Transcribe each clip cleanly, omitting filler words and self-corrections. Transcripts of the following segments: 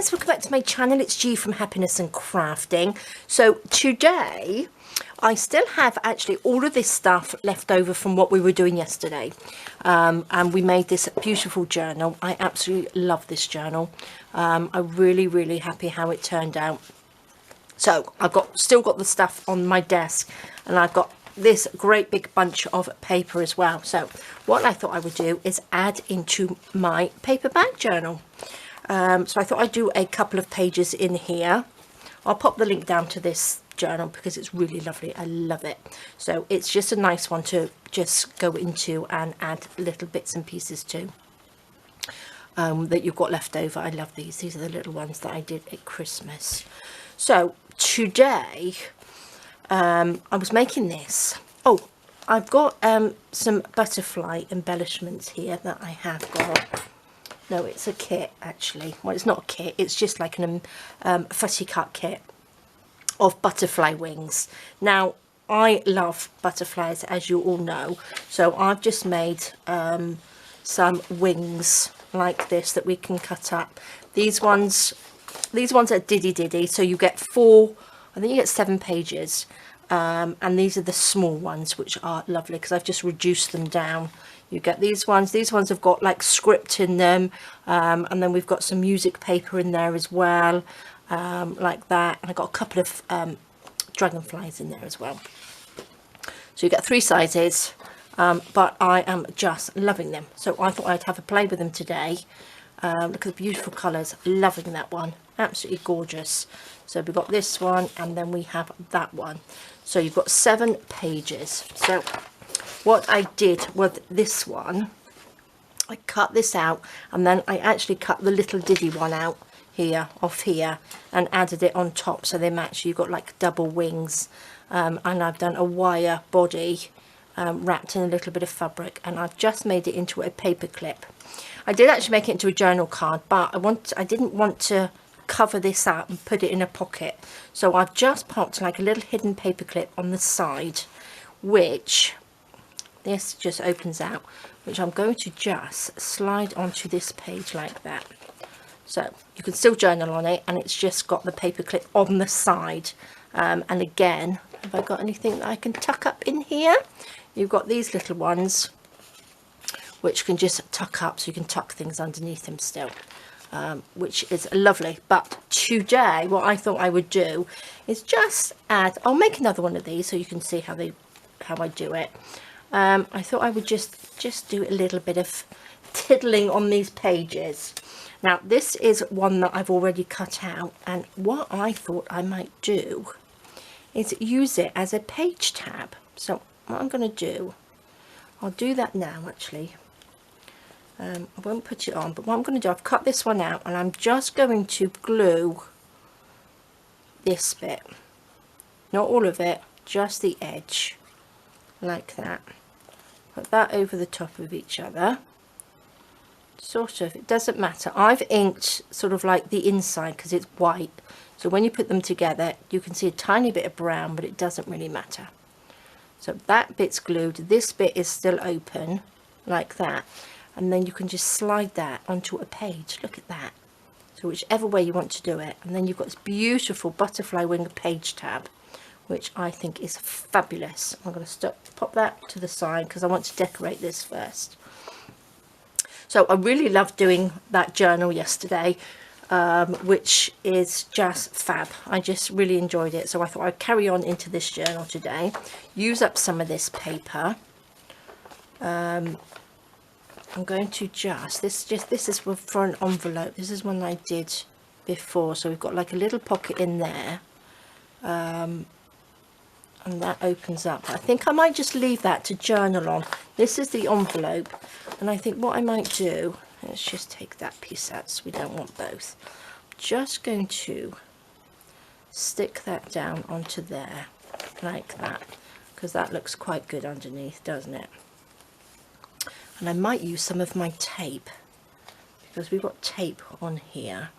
guys, welcome back to my channel. It's G from Happiness and Crafting. So today I still have actually all of this stuff left over from what we were doing yesterday, and we made this beautiful journal. I absolutely love this journal. I'm really happy how it turned out. So I've still got the stuff on my desk, and I've got this great big bunch of paper as well. So what I thought I would do is add into my paper bag journal. So I thought I'd do a couple of pages in here. I'll pop the link down to this journal because it's really lovely. I love it. So it's just a nice one to just go into and add little bits and pieces to that you've got left over. I love these. These are the little ones that I did at Christmas. So today I was making this. Oh, I've got some butterfly embellishments here that I have got. No, it's a kit actually. Well, it's not a kit, it's just like an fussy cut kit of butterfly wings. Now, I love butterflies, as you all know, so I've just made some wings like this that we can cut up. These ones are diddy, so you get 4, I think you get 7 pages, and these are the small ones, which are lovely because I've just reduced them down. You get these ones have got like script in them, and then we've got some music paper in there as well, like that, and I've got a couple of dragonflies in there as well. So you get 3 sizes, but I am just loving them, so I thought I'd have a play with them today. Look at the beautiful colours, loving that one, absolutely gorgeous. So we've got this one, and then we have that one. So you've got 7 pages. So what I did with this one, I cut this out, and then I actually cut the little diddy one out here, off here, and added it on top so they match. You've got like double wings, and I've done a wire body wrapped in a little bit of fabric, and I've just made it into a paper clip. I did actually make it into a journal card, but I didn't want to cover this up and put it in a pocket, so I've just popped like a little hidden paper clip on the side, which this just opens out, which I'm going to just slide onto this page like that. So you can still journal on it, and it's just got the paper clip on the side. And again, have I got anything that I can tuck up in here? You've got these little ones which can just tuck up, so you can tuck things underneath them still, which is lovely. But today what I thought I would do is just add, I'll make another one of these so you can see how I do it. I thought I would just do a little bit of tiddling on these pages. Now this is one that I've already cut out, and what I thought I might do is use it as a page tab. So what I'm going to do, I'll do that now actually. I won't put it on, but what I'm going to do, I've cut this one out, and I'm just going to glue this bit, not all of it, just the edge, like that. Put that over the top of each other, sort of, it doesn't matter. I've inked sort of like the inside because it's white, so when you put them together you can see a tiny bit of brown, but it doesn't really matter. So that bit's glued, this bit is still open like that, and then you can just slide that onto a page. Look at that. So whichever way you want to do it, and then you've got this beautiful butterfly wing page tab, which I think is fabulous. I'm going to pop that to the side because I want to decorate this first. So I really loved doing that journal yesterday, which is just fab. I just really enjoyed it, so I thought I'd carry on into this journal today, use up some of this paper. I'm going to this is for an envelope. This is one I did before, so we've got like a little pocket in there, and that opens up. I think I might just leave that to journal on. This is the envelope, and I think what I might do, let's just take that piece out so we don't want both. Just going to stick that down onto there like that, because that looks quite good underneath, doesn't it? And I might use some of my tape, because we've got tape on here.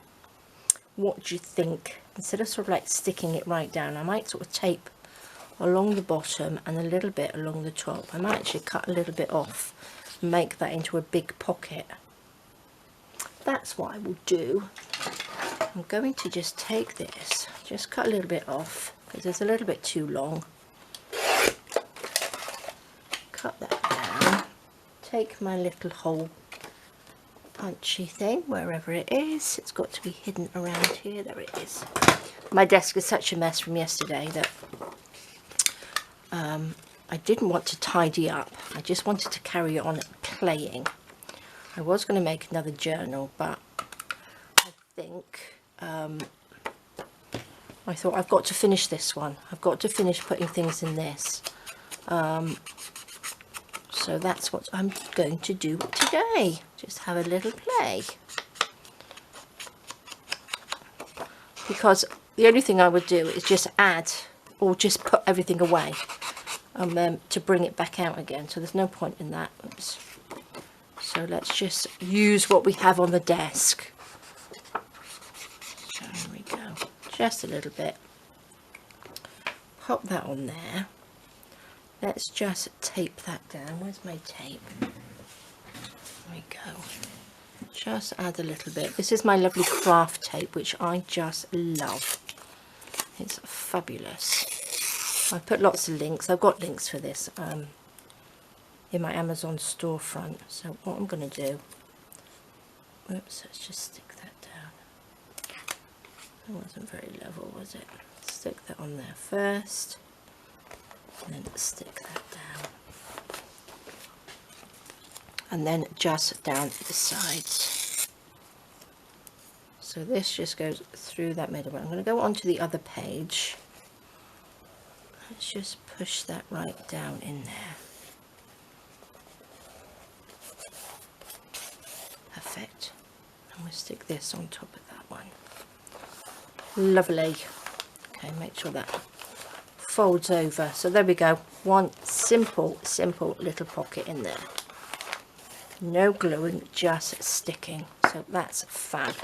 What do you think? Instead of sort of like sticking it right down, I might sort of tape along the bottom and a little bit along the top. I might actually cut a little bit off and make that into a big pocket. That's what I will do. I'm going to just take this, just cut a little bit off because it's a little bit too long. Cut that down, take my little hole punchy thing, wherever it is, it's got to be hidden around here, there it is. My desk is such a mess from yesterday that I didn't want to tidy up, I just wanted to carry on playing. I was going to make another journal, but I think I thought I've got to finish this one, I've got to finish putting things in this. So that's what I'm going to do today, just have a little play. Because the only thing I would do is just add or just put everything away to bring it back out again, so there's no point in that. Oops. So let's just use what we have on the desk. There we go, just a little bit. Pop that on there. Let's just tape that down. Where's my tape? There we go. Just add a little bit. This is my lovely craft tape, which I just love. It's fabulous. I put lots of links. I've got links for this in my Amazon storefront. So what I'm going to do, whoops, let's just stick that down. It wasn't very level, was it? Stick that on there first. And then stick that down, and then just down the sides. So this just goes through that middle one. I'm going to go on to the other page. Let's just push that right down in there. Perfect. And we'll stick this on top of that one. Lovely. Okay, make sure that folds over. So there we go, one simple little pocket in there, no gluing, just sticking. So that's fab.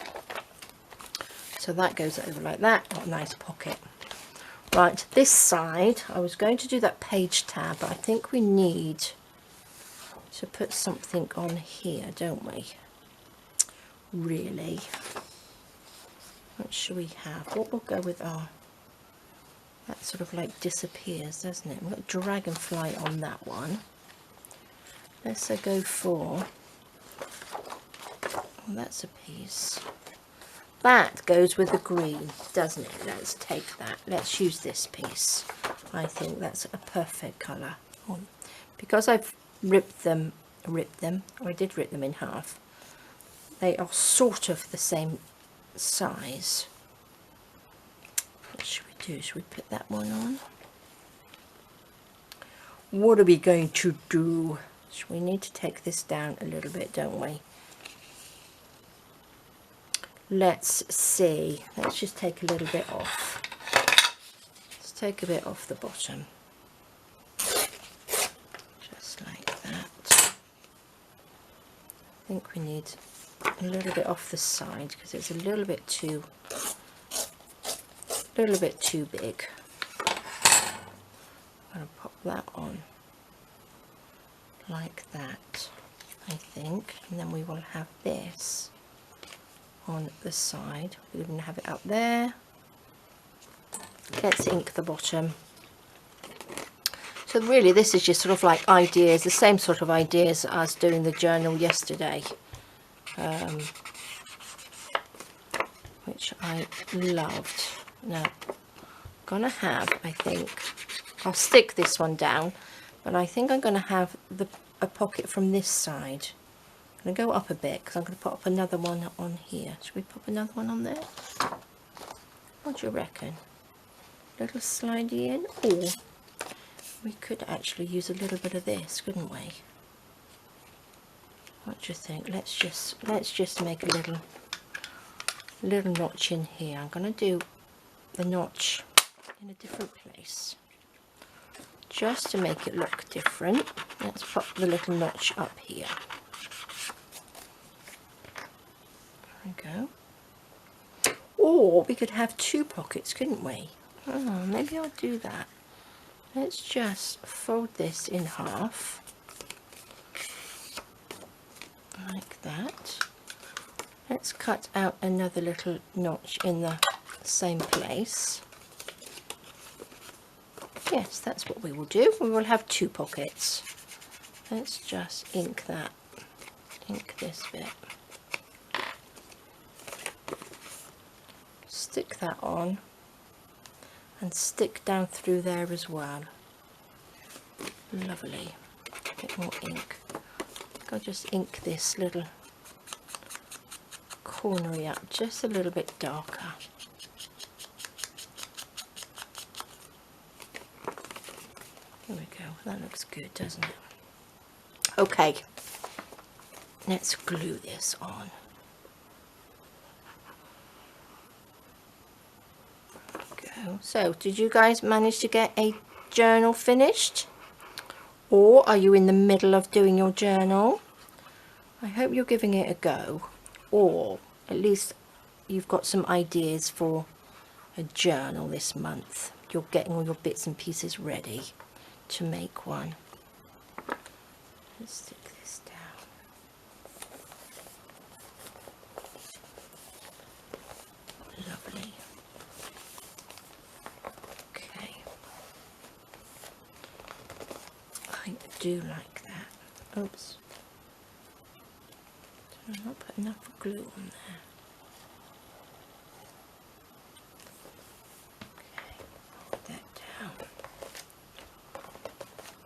So that goes over like that, got a nice pocket. Right, this side I was going to do that page tab, but I think we need to put something on here, don't we? Really, what should we have? What will go with our, that sort of like disappears, doesn't it? We've got Dragonfly on that one. Let's go for, oh, that's a piece. That goes with the green, doesn't it? Let's take that. Let's use this piece. I think that's a perfect colour. Oh, because I've ripped them, or I did rip them in half. They are sort of the same size. What should we do? Should we put that one on? What are we going to do? We need to take this down a little bit, don't we? Let's see. Let's just take a little bit off. Let's take a bit off the bottom. Just like that. I think we need a little bit off the side because it's a little bit too big. I'm going to pop that on like that, I think, and then we will have this on the side. We're going to have it up there. Let's ink the bottom. So really this is just sort of like ideas, the same sort of ideas as doing the journal yesterday, which I loved. Now I'm gonna have, I think, I'll stick this one down, but I think I'm gonna have a pocket from this side. I'm gonna go up a bit because I'm gonna put up another one on here. Should we pop another one on there? What do you reckon? A little slidey in, or we could actually use a little bit of this, couldn't we? What do you think? Let's just make a little notch in here. I'm going to do the notch in a different place, just to make it look different. Let's pop the little notch up here. There we go. Or we could have two pockets, couldn't we? Oh, maybe I'll do that. Let's just fold this in half, like that. Let's cut out another little notch in the same place. Yes, that's what we will do. We will have 2 pockets. Let's just ink that. Ink this bit. Stick that on and stick down through there as well. Lovely. A bit more ink. I'll just ink this little cornery up just a little bit darker. There we go. That looks good, doesn't it? Okay. Let's glue this on. Go. So, did you guys manage to get a journal finished? Or are you in the middle of doing your journal? I hope you're giving it a go. Or at least you've got some ideas for a journal this month. You're getting all your bits and pieces ready to make one. Let's stick this down. Lovely. Okay. I do like that. Oops. Did I not put enough glue on there? Okay, hold that down.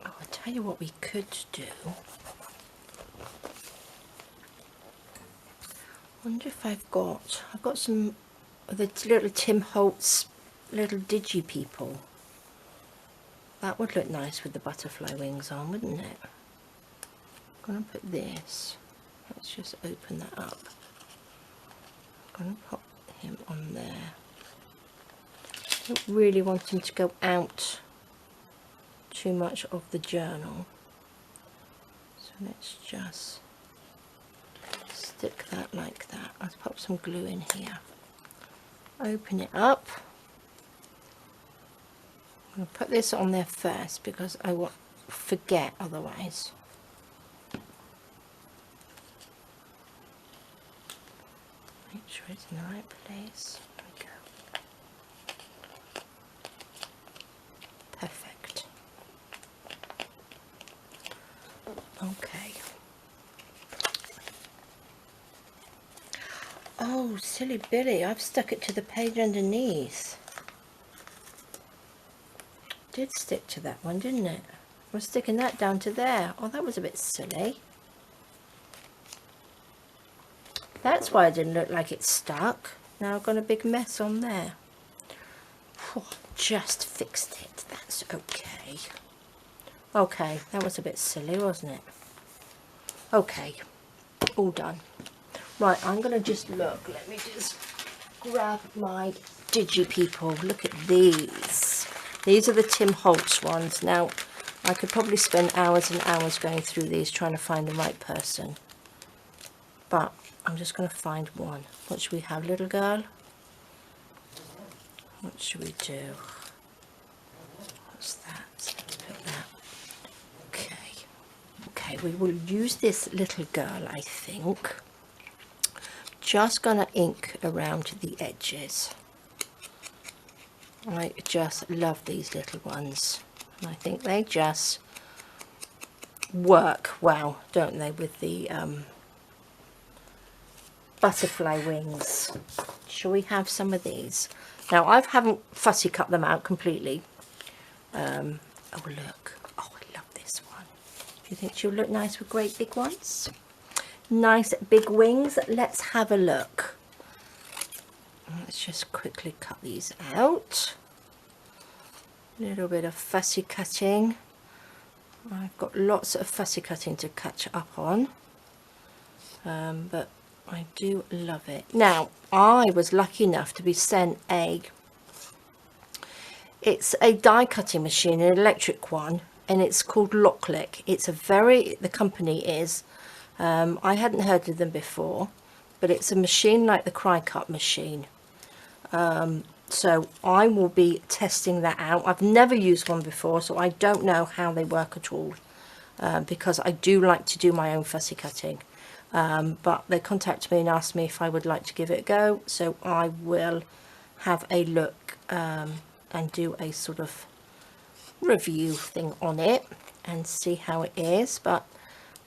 Oh, I'll tell you what we could do. I wonder if I've got some of the little Tim Holtz little digi people. That would look nice with the butterfly wings on, wouldn't it? I'm going to put this. Let's just open that up. I'm going to put him on there. I don't really want him to go out too much of the journal. So let's just stick that like that. Let's pop some glue in here. Open it up. I'm going to put this on there first because I won't forget otherwise. Make sure it's in the right place. There we go. Perfect. Okay. Oh, silly Billy, I've stuck it to the page underneath. Did stick to that one, didn't it? I was sticking that down to there. Oh, that was a bit silly. That's why it didn't look like it stuck. Now I've got a big mess on there. Whew, just fixed it. That's okay. Okay, that was a bit silly, wasn't it? Okay, all done. Right, I'm going to just look. Let me just grab my digi people. Look at these. These are the Tim Holtz ones. Now, I could probably spend hours and hours going through these trying to find the right person. But I'm just going to find one. What should we have, little girl? What should we do? What's that? Let's put that. Okay. Okay, we will use this little girl, I think. Just going to ink around the edges. I just love these little ones. And I think they just work well, don't they, with the butterfly wings. Shall we have some of these? Now, I haven't fussy cut them out completely. Oh, look. Oh, I love this one. Do you think she'll look nice with great big ones? Nice big wings. Let's have a look. Let's just quickly cut these out. A little bit of fussy cutting. I've got lots of fussy cutting to catch up on. But I do love it. Now, I was lucky enough to be sent it's a die cutting machine, an electric one, and it's called Locklick. It's the company is, I hadn't heard of them before, but it's a machine like the Cry Cut machine. So I will be testing that out. I've never used one before, so I don't know how they work at all, because I do like to do my own fussy cutting. but they contacted me and asked me if I would like to give it a go, so I will have a look and do a sort of review thing on it and see how it is. But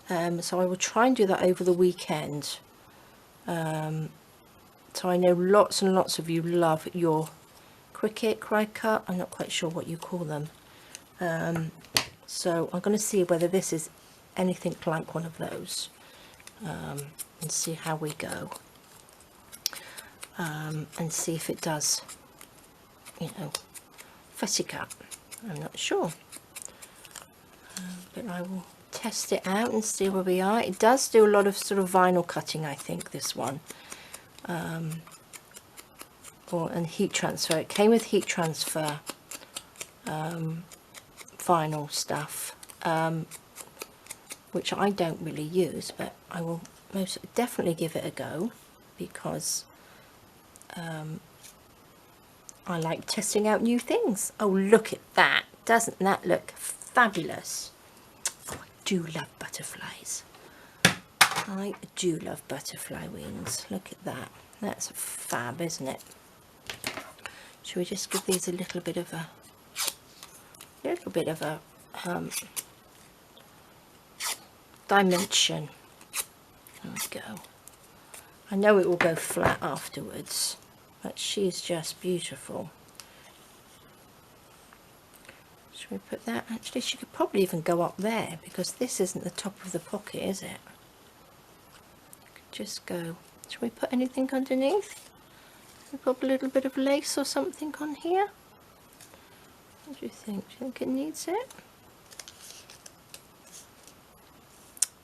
so I will try and do that over the weekend. So I know lots and lots of you love your cricket, cry-cut, I'm not quite sure what you call them. So I'm going to see whether this is anything like one of those, and see how we go, and see if it does, you know, fussy cut. I'm not sure, but I will test it out and see where we are. It does do a lot of sort of vinyl cutting, I think, this one, and heat transfer. It came with heat transfer vinyl stuff, which I don't really use, but I will most definitely give it a go, because I like testing out new things. Oh, look at that. Doesn't that look fabulous? Oh, I do love butterflies. I do love butterfly wings. Look at that. That's fab, isn't it? Should we just give these a little bit of a dimension? There we go. I know it will go flat afterwards, but she's just beautiful. Should we put that? Actually, she could probably even go up there, because this isn't the top of the pocket, is it? Could just go. Should we put anything underneath? We put a little bit of lace or something on here. What do you think? Do you think it needs it?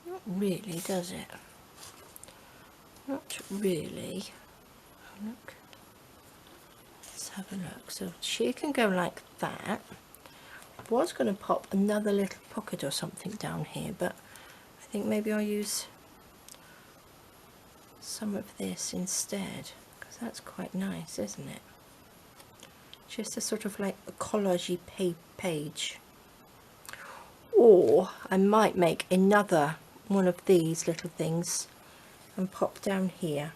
Not really, does it? Not really. Oh, look. Let's have a look. So she can go like that. I was going to pop another little pocket or something down here, but I think maybe I'll use some of this instead, because that's quite nice, isn't it? Just a sort of like a collage page. Or I might make another one of these little things and pop down here.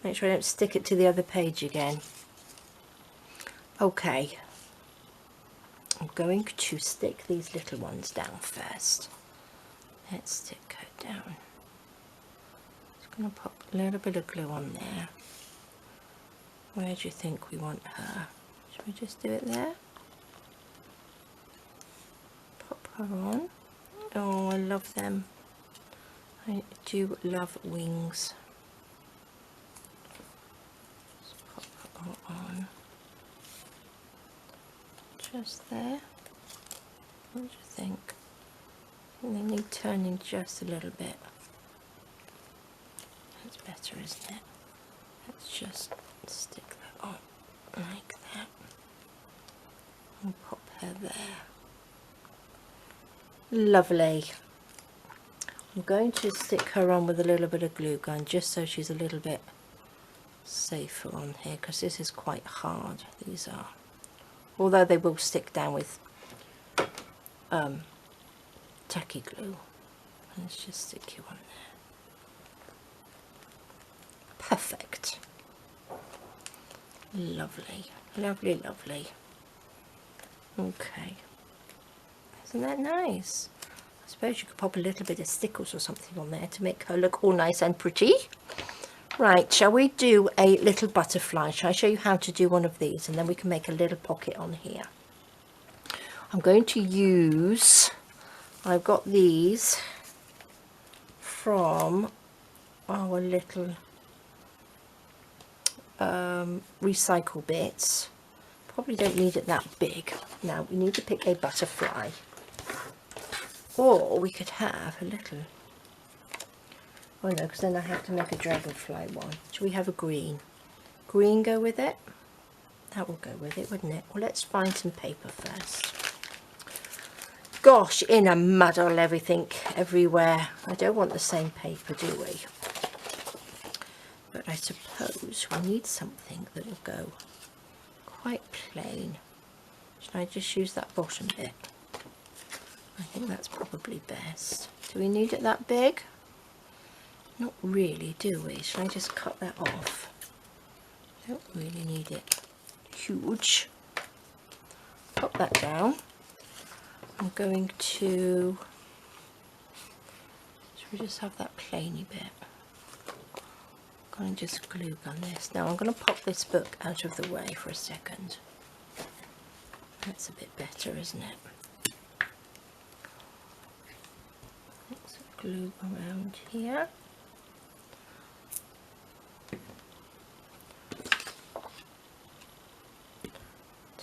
Make sure I don't stick it to the other page again. Okay, I'm going to stick these little ones down first. Let's stick her down. Just going to pop a little bit of glue on there. Where do you think we want her? Should we just do it there? Pop her on. Oh, I love them. I do love wings. Just pop it all on. Just there. What do you think? And they need turning just a little bit. That's better, isn't it? Let's just stick that on like that and pop her there. Lovely. I'm going to stick her on with a little bit of glue gun, just so she's a little bit safer on here, because this is quite hard, these are, although they will stick down with tacky glue. Let's just stick you on there. Perfect. Lovely, lovely, lovely. Okay, isn't that nice? I suppose you could pop a little bit of stickles or something on there to make her look all nice and pretty. Right, shall we do a little butterfly? Shall I show you how to do one of these, and then we can make a little pocket on here. I'm going to use, I've got these from our little recycle bits. Probably don't need it that big. Now we need to pick a butterfly, or we could have a little, oh no, because then I have to make a dragonfly one. Should we have a green? Green go with it? That will go with it, wouldn't it? Well, let's find some paper first. Gosh, in a muddle, everything everywhere. I don't want the same paper, do we? But I suppose we need something that will go quite plain. Should I just use that bottom bit? I think that's probably best. Do we need it that big? Not really, do we? Should I just cut that off? Don't really need it huge. Pop that down. I'm going to, should we just have that plainy bit? I'm going to just glue gun this. Now I'm going to pop this book out of the way for a second. That's a bit better, isn't it? Let's glue around here.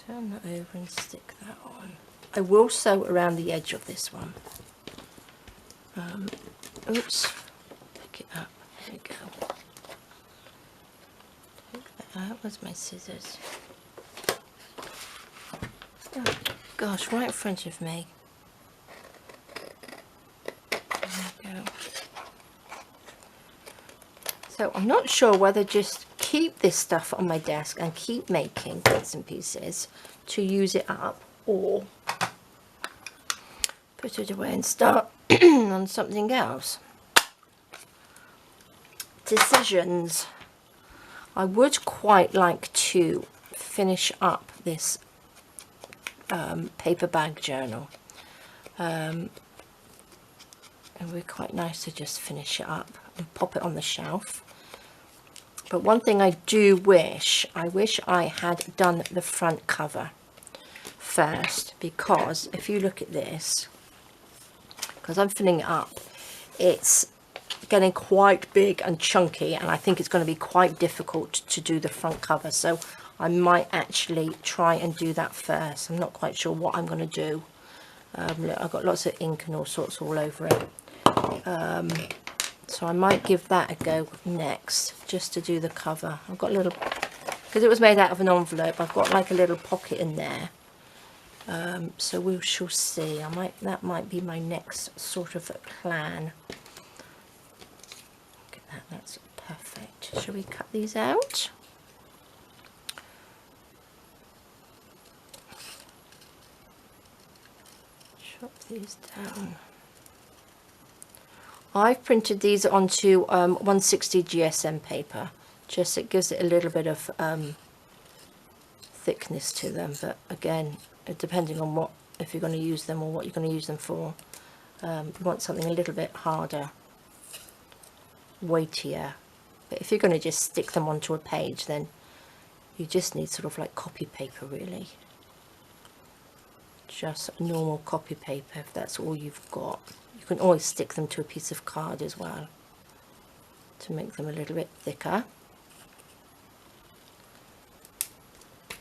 Turn that over and stick that on. I will sew around the edge of this one. Oops, pick it up, there we go. Take that out, where's my scissors? Oh gosh, right in front of me. There we go. So I'm not sure whether just keep this stuff on my desk and keep making bits and pieces to use it up, or put it away and start on something else. Decisions. I would quite like to finish up this paper bag journal. It would be quite nice to just finish it up and pop it on the shelf. But one thing I do wish, I had done the front cover first, because if you look at this, because I'm filling it up, it's getting quite big and chunky, and I think it's going to be quite difficult to do the front cover, so I might actually try and do that first. I'm not quite sure what I'm going to do. Look, I've got lots of ink and all sorts all over it. So I might give that a go next, just to do the cover. I've got a little, because it was made out of an envelope, I've got like a little pocket in there. So we shall see. That might be my next sort of plan. Look at that, that's perfect. Shall we cut these out? Chop these down. I've printed these onto 160 GSM paper, just it gives it a little bit of thickness to them, but again, depending on what, if you're going to use them or what you're going to use them for, you want something a little bit harder, weightier. But if you're going to just stick them onto a page, then you just need sort of like copy paper, really. Just normal copy paper, if that's all you've got. You can always stick them to a piece of card as well to make them a little bit thicker.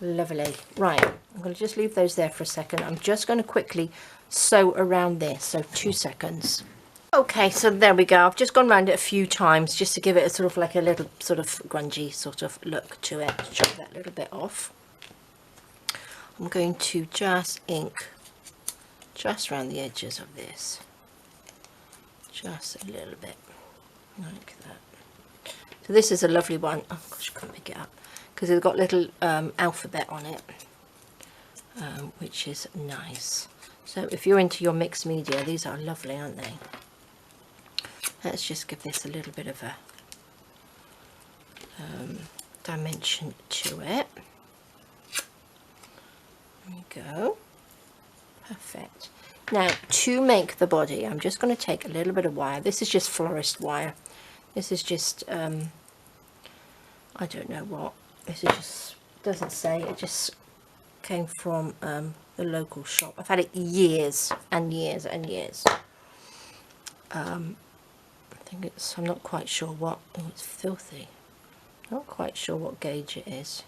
Lovely. Right, I'm going to just leave those there for a second. I'm just going to quickly sew around this, so 2 seconds. Okay, so there we go. I've just gone around it a few times just to give it a sort of like a little sort of grungy sort of look to it. Chop that little bit off. I'm going to just ink just around the edges of this. Just a little bit, like that. So this is a lovely one. Oh gosh, I can't pick it up because it's got little alphabet on it, which is nice. So if you're into your mixed media, these are lovely, aren't they? Let's just give this a little bit of a dimension to it. There we go. Perfect. Now, to make the body, I'm just going to take a little bit of wire. This is just florist wire. This is just, I don't know what. This is just, doesn't say, it just came from the local shop. I've had it years and years and years. I think it's, I'm not quite sure what, oh, it's filthy. Not quite sure what gauge it is.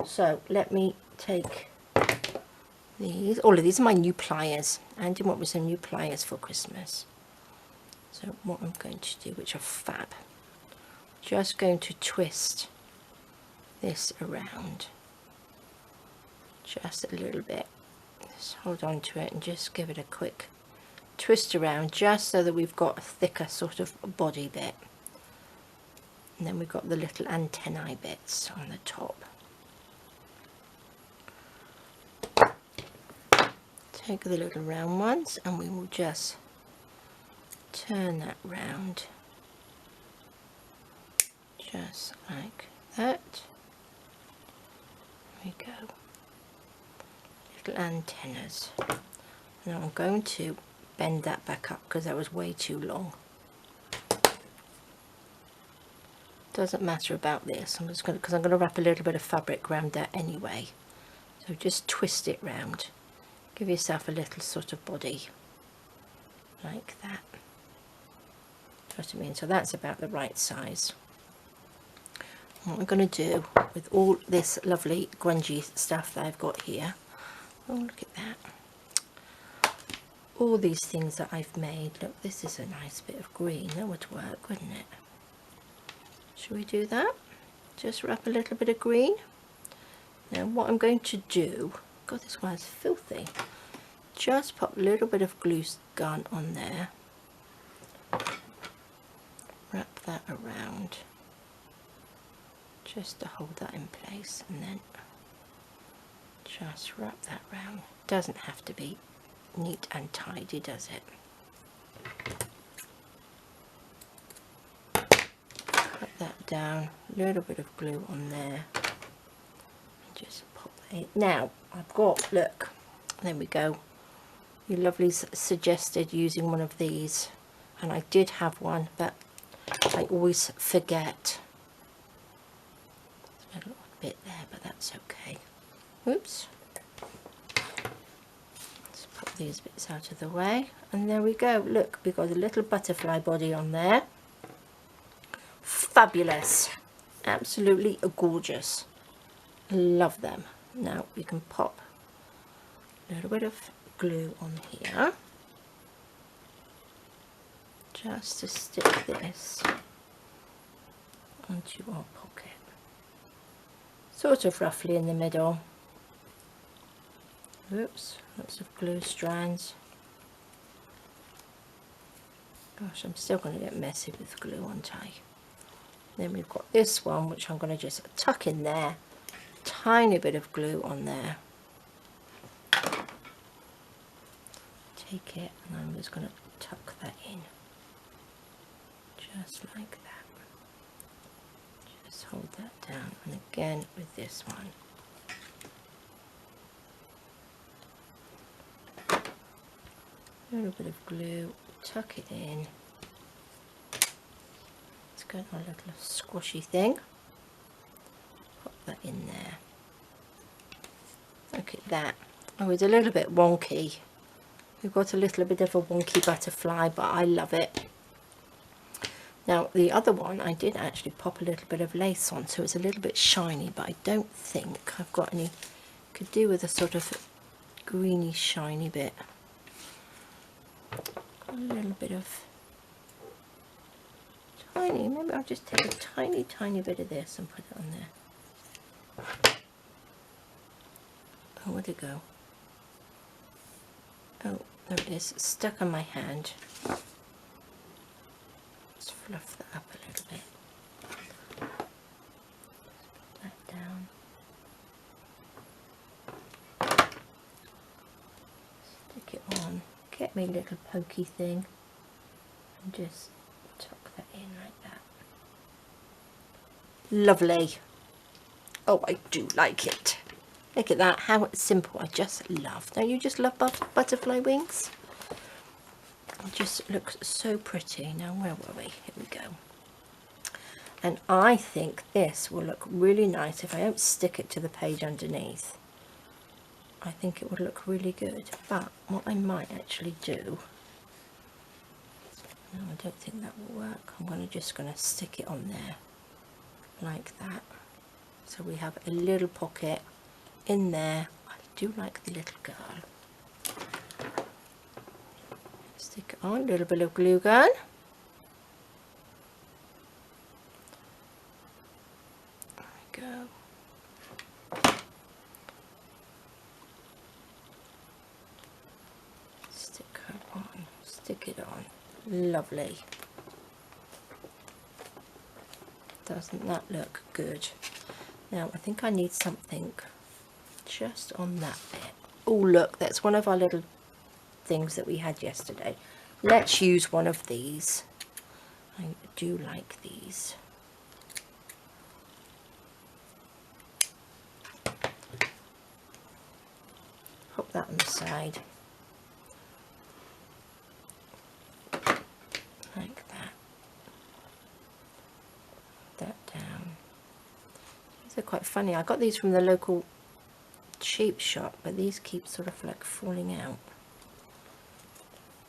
So, let me take these. All of these are my new pliers. Andy wanted me some new pliers for Christmas. So what I'm going to do, which are fab, just going to twist this around just a little bit. Just hold on to it and just give it a quick twist around, just so that we've got a thicker sort of body bit. And then we've got the little antennae bits on the top. Take the little round ones and we will just turn that round just like that. There we go. Little antennas. Now I'm going to bend that back up because that was way too long. Doesn't matter about this. I'm just going to, because I'm going to wrap a little bit of fabric around that anyway. So just twist it round. Give yourself a little sort of body like that. What I mean, so that's about the right size. What I'm going to do with all this lovely grungy stuff that I've got here, oh look at that, all these things that I've made, look, this is a nice bit of green, that would work, wouldn't it? Should we do that? Just wrap a little bit of green. Now what I'm going to do, God, this one is filthy, just pop a little bit of glue gun on there, wrap that around just to hold that in place, and then just wrap that round. Doesn't have to be neat and tidy, does it? Cut that down, a little bit of glue on there, and just pop that in. Now I've got, look, there we go. You lovelies suggested using one of these, and I did have one, but I always forget. There's a little bit there, but that's okay. Oops. Let's pop these bits out of the way, and there we go. Look, we've got a little butterfly body on there. Fabulous. Absolutely gorgeous. Love them. Now we can pop a little bit of glue on here just to stick this onto our pocket, sort of roughly in the middle. Oops, lots of glue strands. Gosh, I'm still going to get messy with glue, aren't I? Then we've got this one, which I'm going to just tuck in there, tiny bit of glue on there. Take it, and I'm just going to tuck that in, just like that. Just hold that down, and again with this one. A little bit of glue, tuck it in. Let's get our little squashy thing. Pop that in there. Look at that. Oh, it's a little bit wonky. We've got a little bit of a wonky butterfly, but I love it. Now the other one I did actually pop a little bit of lace on, so it's a little bit shiny, but I don't think I've got any. Could do with a sort of greeny shiny bit. A little bit of tiny, maybe I'll just take a tiny bit of this and put it on there. Oh, where'd it go? Oh, there it is, it's stuck on my hand. Let's fluff that up a little bit. Put that down. Stick it on. Get me a little pokey thing and just tuck that in like that. Lovely. Oh, I do like it. Look at that, how simple. I just love. Don't you just love butterfly wings? It just looks so pretty. Now, where were we? Here we go. And I think this will look really nice if I don't stick it to the page underneath. I think it would look really good. But what I might actually do, no, I don't think that will work. I'm just going to stick it on there like that. So we have a little pocket in there. I do like the little girl. Stick it on, a little bit of glue gun. There we go. Stick her on, stick it on. Lovely. Doesn't that look good? Now I think I need something just on that bit. Oh look, that's one of our little things that we had yesterday. let's use one of these. I do like these. Pop that on the side. Like that. That down. These are quite funny. I got these from the local cheap shop, but these keep sort of like falling out.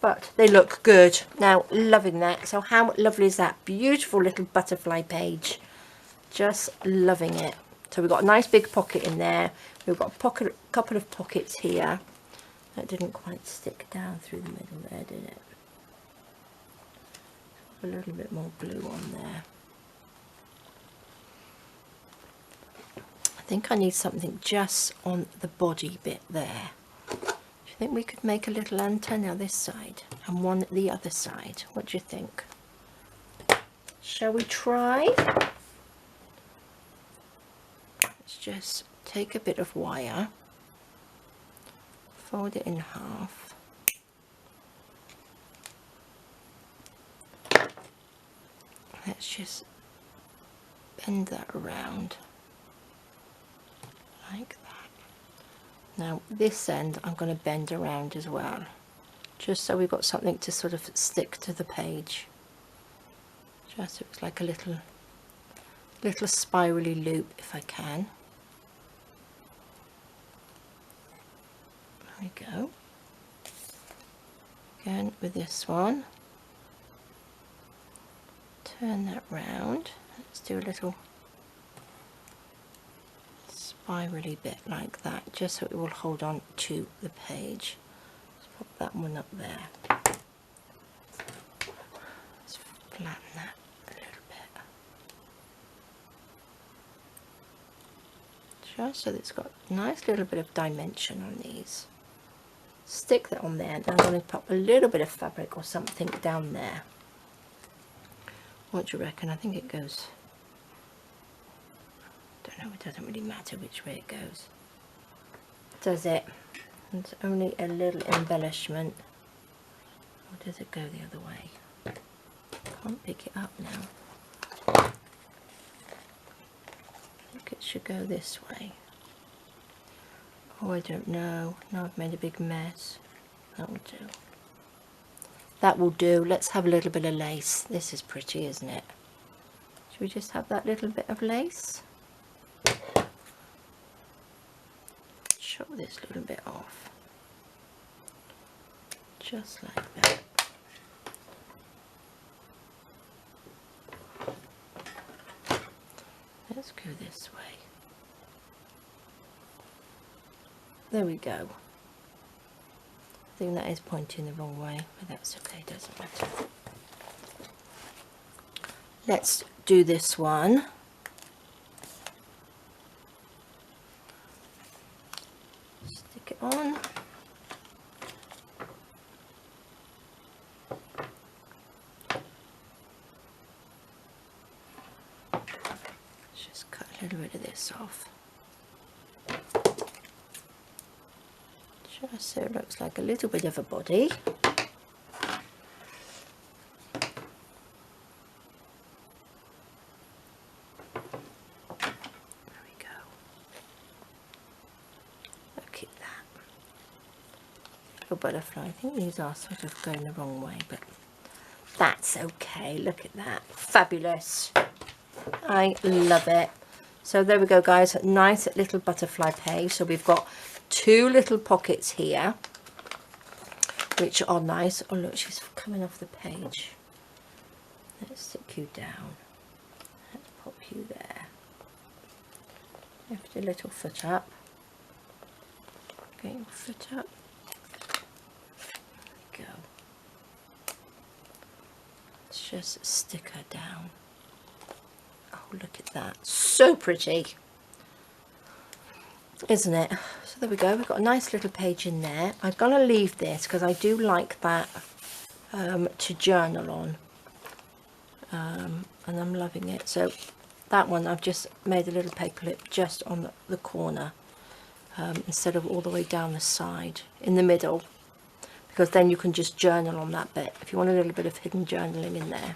But they look good. Now, loving that. So how lovely is that? Beautiful little butterfly page. Just loving it. So we've got a nice big pocket in there. We've got a couple of pockets here. That didn't quite stick down through the middle there, did it? A little bit more glue on there. I think I need something just on the body bit there. Do you think we could make a little antenna this side and one the other side? What do you think? Shall we try? Let's just take a bit of wire, fold it in half, let's just bend that around like that. Now this end I'm going to bend around as well, just so we've got something to sort of stick to the page. Just so it's like a little spirally loop if I can. There we go. Again with this one. Turn that round. Let's do a little spirally bit like that, just so it will hold on to the page. Let's pop that one up there. Let's flatten that a little bit. Just so that it's got a nice little bit of dimension on these. Stick that on there, and I'm going to pop a little bit of fabric or something down there. What do you reckon? I think it goes, don't know, it doesn't really matter which way it goes, does it? It's only a little embellishment. Or does it go the other way? Can't pick it up now. I think it should go this way. Oh, I don't know. Now I've made a big mess. That will do. That will do. Let's have a little bit of lace. This is pretty, isn't it? Should we just have that little bit of lace? Show this little bit off. Just like that. Let's go this way. There we go. I think that is pointing the wrong way, but that's okay, doesn't matter. Let's do this one. Stick it on. Let's just cut a little bit of this off. Just so it looks like a little bit of a body. There we go. Look at that. Little butterfly. I think these are sort of going the wrong way, but that's okay. Look at that. Fabulous. I love it. So there we go, guys. Nice little butterfly page. So we've got two little pockets here, which are nice. Oh look, she's coming off the page. Let's stick you down. Let's pop you there. Lift your little foot up. Get your foot up. There we go. Let's just stick her down. Oh, look at that. So pretty, isn't it? So there we go. We've got a nice little page in there. I'm going to leave this because I do like that to journal on. And I'm loving it. So that one I've just made a little paper clip just on the corner instead of all the way down the side, in the middle, because then you can just journal on that bit. If you want a little bit of hidden journaling in there,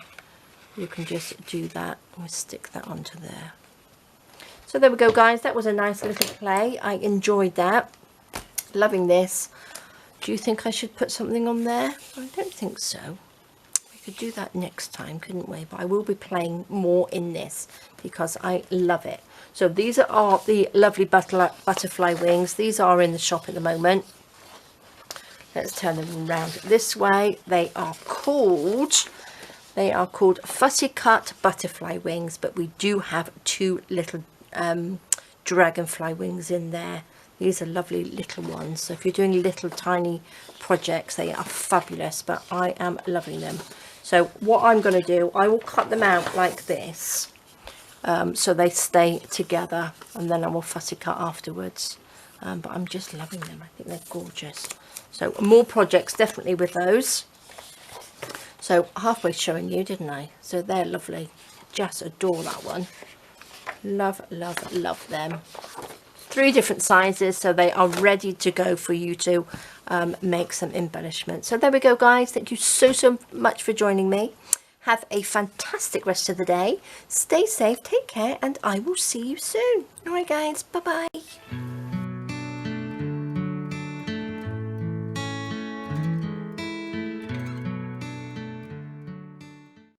you can just do that. We'll stick that onto there. So there we go, guys. That was a nice little play. I enjoyed that. Loving this. Do you think I should put something on there? I don't think so. We could do that next time, couldn't we? But I will be playing more in this because I love it. So these are the lovely butterfly wings. These are in the shop at the moment. Let's turn them around this way. They are called Fussy cut butterfly wings, but we do have two little dragonfly wings in there. These are lovely little ones, so if you're doing little tiny projects, they are fabulous, but I am loving them. So what I'm going to do, I will cut them out like this, so they stay together, and then I will fussy cut afterwards. But I'm just loving them. I think they're gorgeous. So more projects definitely with those. So halfway showing you, didn't I? So they're lovely. Just adore that one. Love, love, love them. 3 different sizes, so they are ready to go for you to make some embellishments. So there we go, guys. Thank you so much for joining me. Have a fantastic rest of the day. Stay safe, take care, and I will see you soon. All right, guys. Bye-bye.